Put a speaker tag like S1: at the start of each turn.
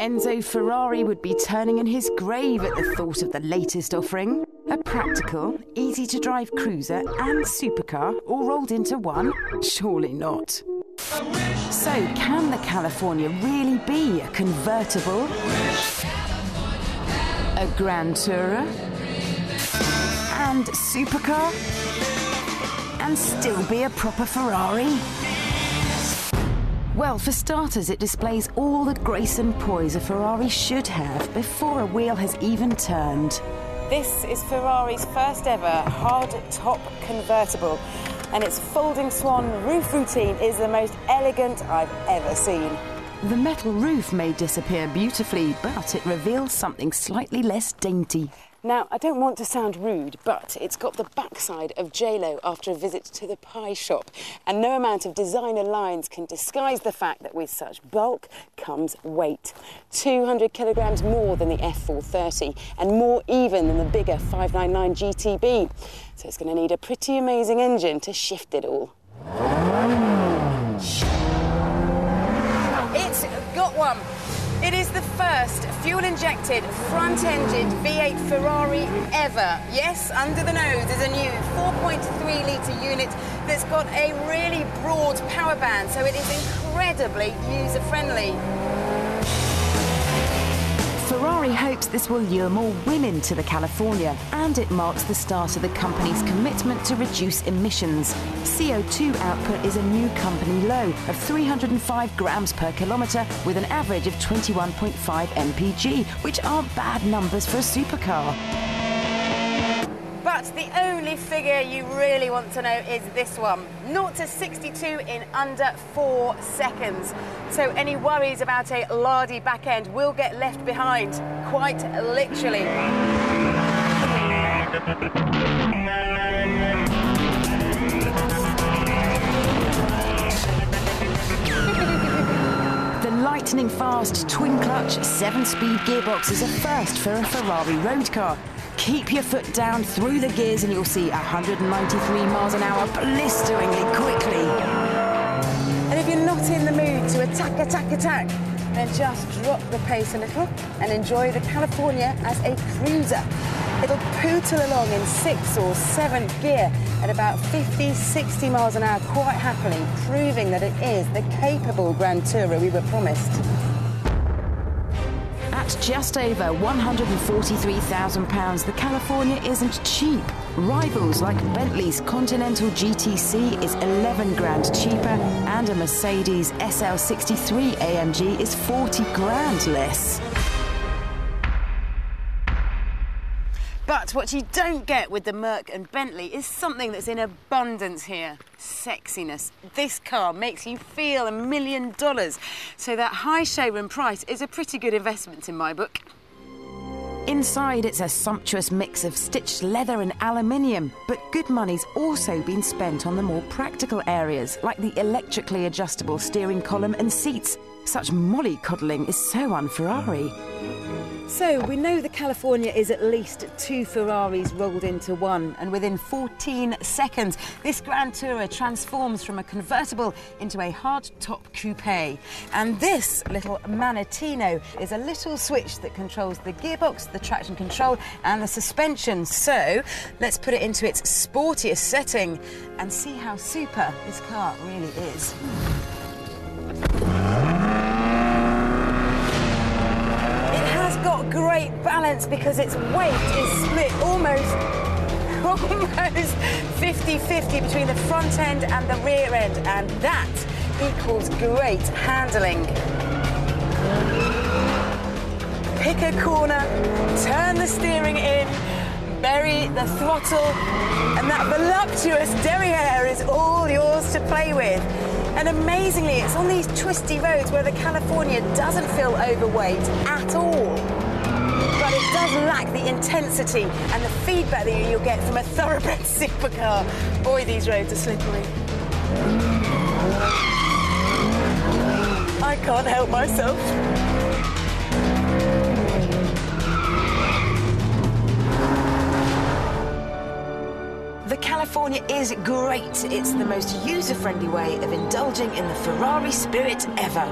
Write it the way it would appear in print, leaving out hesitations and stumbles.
S1: Enzo Ferrari would be turning in his grave at the thought of the latest offering. A practical, easy-to-drive cruiser and supercar all rolled into one? Surely not. So, can the California really be a convertible? A Grand Tourer? And supercar? And still be a proper Ferrari? Well, for starters, it displays all the grace and poise a Ferrari should have before a wheel has even turned. This is Ferrari's first ever hard-top convertible, and its folding swan roof routine is the most elegant I've ever seen. The metal roof may disappear beautifully, but it reveals something slightly less dainty. Now, I don't want to sound rude, but it's got the backside of J-Lo after a visit to the pie shop. And no amount of designer lines can disguise the fact that with such bulk comes weight. 200 kilograms more than the F430 and more even than the bigger 599 GTB. So it's going to need a pretty amazing engine to shift it all. It's got one. It is the first fuel-injected, front-engined V8 Ferrari ever. Yes, under the nose is a new 4.3-litre unit that's got a really broad power band, so it is incredibly user-friendly. Ferrari hopes this will lure more women to the California, and it marks the start of the company's commitment to reduce emissions. CO2 output is a new company low of 305 grams per kilometre, with an average of 21.5 mpg, which aren't bad numbers for a supercar. But the only figure you really want to know is this one. 0 to 62 in under 4 seconds. So any worries about a lardy back end will get left behind, quite literally. The lightning-fast twin-clutch 7-speed gearbox is a first for a Ferrari road car. Keep your foot down through the gears and you'll see 193 miles an hour blisteringly quickly. And if you're not in the mood to attack, then just drop the pace a little and enjoy the California as a cruiser. It'll pootle along in 6th or 7th gear at about 50, 60 miles an hour quite happily, proving that it is the capable Grand Tourer we were promised. At just over £143,000, the California isn't cheap. Rivals like Bentley's Continental GTC is 11 grand cheaper, and a Mercedes SL63 AMG is 40 grand less. But what you don't get with the Merc and Bentley is something that's in abundance here. Sexiness. This car makes you feel $1 million. So that high showroom price is a pretty good investment in my book. Inside, it's a sumptuous mix of stitched leather and aluminium, but good money's also been spent on the more practical areas, like the electrically adjustable steering column and seats. Such mollycoddling is so un-Ferrari. So, we know the California is at least 2 Ferraris rolled into one, and within 14 seconds, this Grand Tourer transforms from a convertible into a hard-top coupe. And this little Manettino is a little switch that controls the gearbox, the traction control, and the suspension. So, let's put it into its sportiest setting and see how super this car really is. Got great balance because its weight is split almost 50-50 between the front end and the rear end, and that equals great handling. Pick a corner, turn the steering in, bury the throttle, and that voluptuous derriere is all yours to play with. And amazingly, it's on these twisty roads where the California doesn't feel overweight at all. But it does lack the intensity and the feedback that you'll get from a thoroughbred supercar. Boy, these roads are slippery. I can't help myself. The California is great. It's the most user-friendly way of indulging in the Ferrari spirit ever.